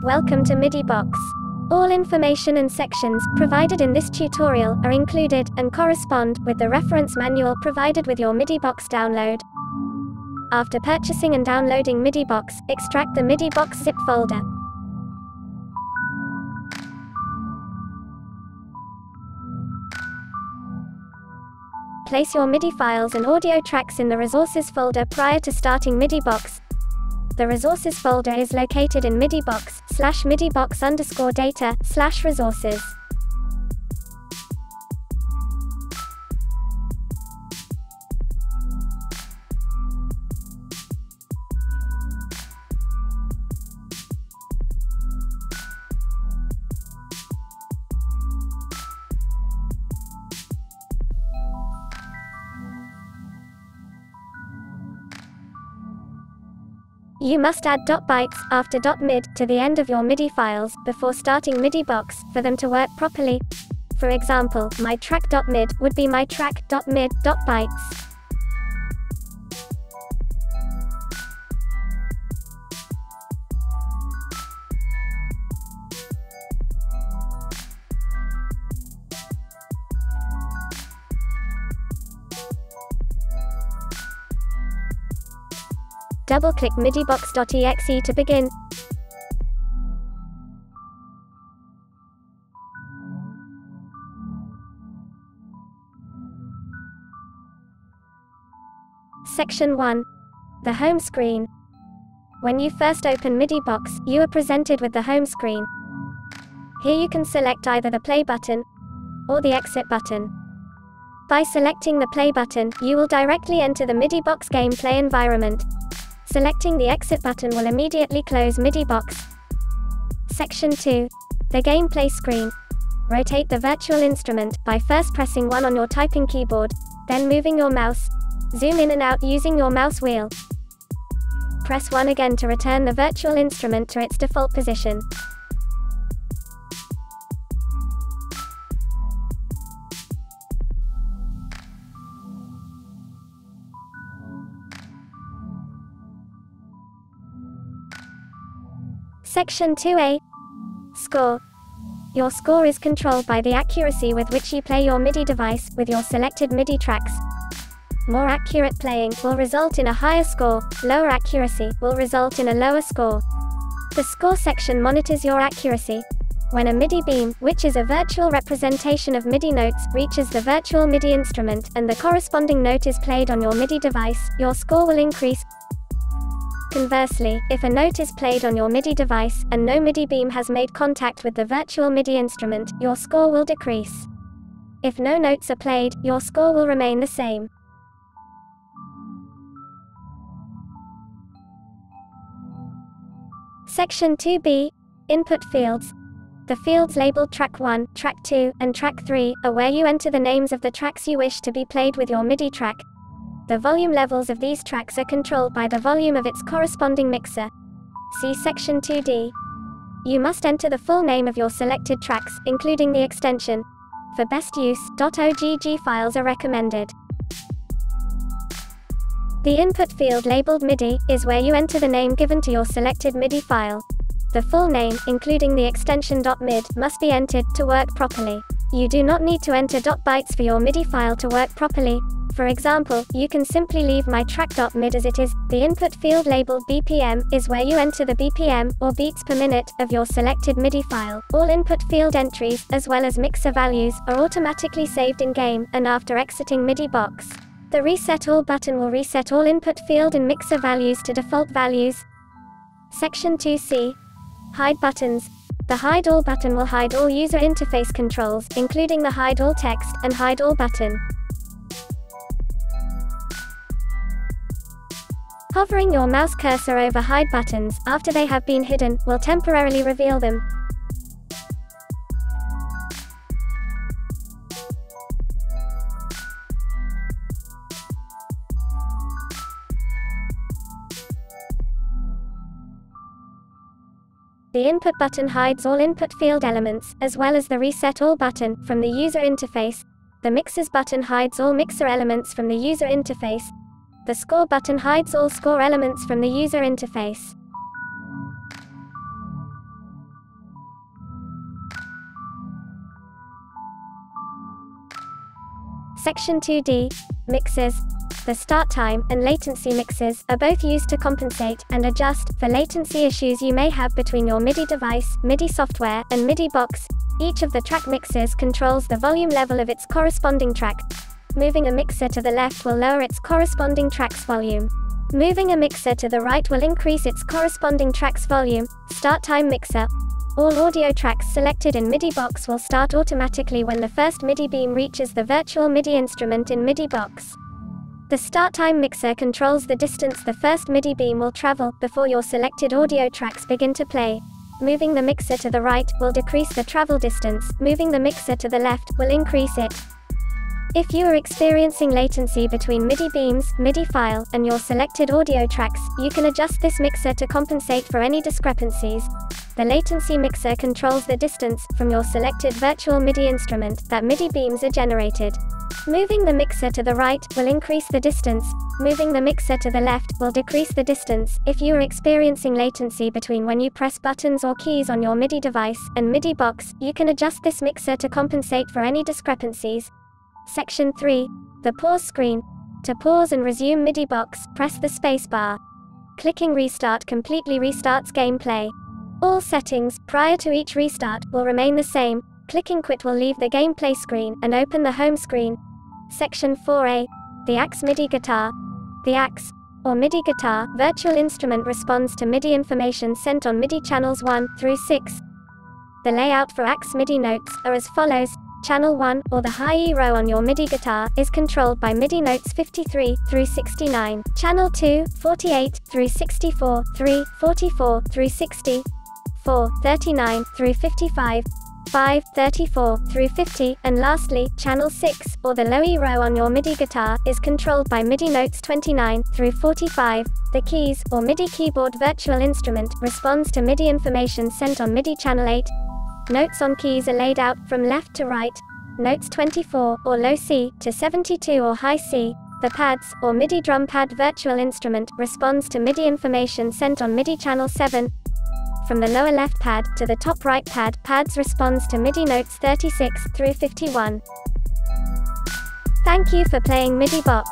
Welcome to Midibahx. All information and sections provided in this tutorial are included and correspond with the reference manual provided with your Midibahx download. After purchasing and downloading Midibahx, extract the Midibahx zip folder. Place your MIDI files and audio tracks in the resources folder prior to starting Midibahx. The resources folder is located in Midibahx/Midibahx_data/resources. You must add .bytes after .mid to the end of your MIDI files before starting Midibahx for them to work properly. For example, my track.mid would be my track.mid.bytes. Double-click midibahx.exe to begin. Section 1. The home screen. When you first open Midibahx, you are presented with the home screen. Here you can select either the play button or the exit button. By selecting the play button, you will directly enter the Midibahx gameplay environment. Selecting the exit button will immediately close Midibahx. Section 2. The gameplay screen. Rotate the virtual instrument by first pressing 1 on your typing keyboard, then moving your mouse. Zoom in and out using your mouse wheel. Press 1 again to return the virtual instrument to its default position. Section 2a. Score. Your score is controlled by the accuracy with which you play your MIDI device with your selected MIDI tracks. More accurate playing will result in a higher score, lower accuracy will result in a lower score. The score section monitors your accuracy. When a MIDI beam, which is a virtual representation of MIDI notes, reaches the virtual MIDI instrument and the corresponding note is played on your MIDI device, your score will increase. Conversely, if a note is played on your MIDI device, and no MIDI beam has made contact with the virtual MIDI instrument, your score will decrease. If no notes are played, your score will remain the same. Section 2b. Input fields. The fields labeled Track 1, Track 2, and Track 3 are where you enter the names of the tracks you wish to be played with your MIDI track. The volume levels of these tracks are controlled by the volume of its corresponding mixer. See Section 2d. You must enter the full name of your selected tracks, including the extension. For best use, .ogg files are recommended. The input field labeled MIDI is where you enter the name given to your selected MIDI file. The full name, including the extension .mid, must be entered to work properly. You do not need to enter .bytes for your MIDI file to work properly. For example, you can simply leave my track.mid as it is. The input field labeled BPM is where you enter the BPM, or beats per minute, of your selected MIDI file. All input field entries, as well as mixer values, are automatically saved in-game, and after exiting Midibahx. The Reset All button will reset all input field and mixer values to default values. Section 2c. Hide buttons. The Hide All button will hide all user interface controls, including the Hide All text and Hide All button. Hovering your mouse cursor over hide buttons, after they have been hidden, will temporarily reveal them. The Input button hides all input field elements, as well as the Reset All button, from the user interface. The Mixers button hides all mixer elements from the user interface. The Score button hides all score elements from the user interface. Section 2D, mixers. The start time and latency mixers are both used to compensate and adjust for latency issues you may have between your MIDI device, MIDI software, and Midibahx. Each of the track mixers controls the volume level of its corresponding track. Moving a mixer to the left will lower its corresponding track's volume. Moving a mixer to the right will increase its corresponding track's volume. Start time mixer. All audio tracks selected in Midibahx will start automatically when the first MIDI beam reaches the virtual MIDI instrument in Midibahx. The start time mixer controls the distance the first MIDI beam will travel before your selected audio tracks begin to play. Moving the mixer to the right will decrease the travel distance. Moving the mixer to the left will increase it. If you are experiencing latency between MIDI beams, MIDI file, and your selected audio tracks, you can adjust this mixer to compensate for any discrepancies. The latency mixer controls the distance from your selected virtual MIDI instrument that MIDI beams are generated. Moving the mixer to the right will increase the distance. Moving the mixer to the left will decrease the distance. If you are experiencing latency between when you press buttons or keys on your MIDI device and Midibahx, you can adjust this mixer to compensate for any discrepancies. Section 3. The pause screen. To pause and resume Midibahx, press the spacebar. Clicking restart completely restarts gameplay. All settings, prior to each restart, will remain the same. Clicking quit will leave the gameplay screen and open the home screen. Section 4A. The AX MIDI guitar. The AX, or MIDI guitar, virtual instrument responds to MIDI information sent on MIDI channels 1 through 6. The layout for AX MIDI notes are as follows. Channel 1, or the high E row on your MIDI guitar, is controlled by MIDI notes 53 through 69. Channel 2, 48 through 64, 3, 44 through 60, 4, 39 through 55, 5, 34 through 50, and lastly, Channel 6, or the low E row on your MIDI guitar, is controlled by MIDI notes 29 through 45. The keys, or MIDI keyboard virtual instrument, responds to MIDI information sent on MIDI channel 8. Notes on keys are laid out from left to right. Notes 24, or low C, to 72 or high C. The pads, or MIDI drum pad virtual instrument, responds to MIDI information sent on MIDI channel 7. From the lower left pad to the top right pad, pads responds to MIDI notes 36 through 51. Thank you for playing Midibahx.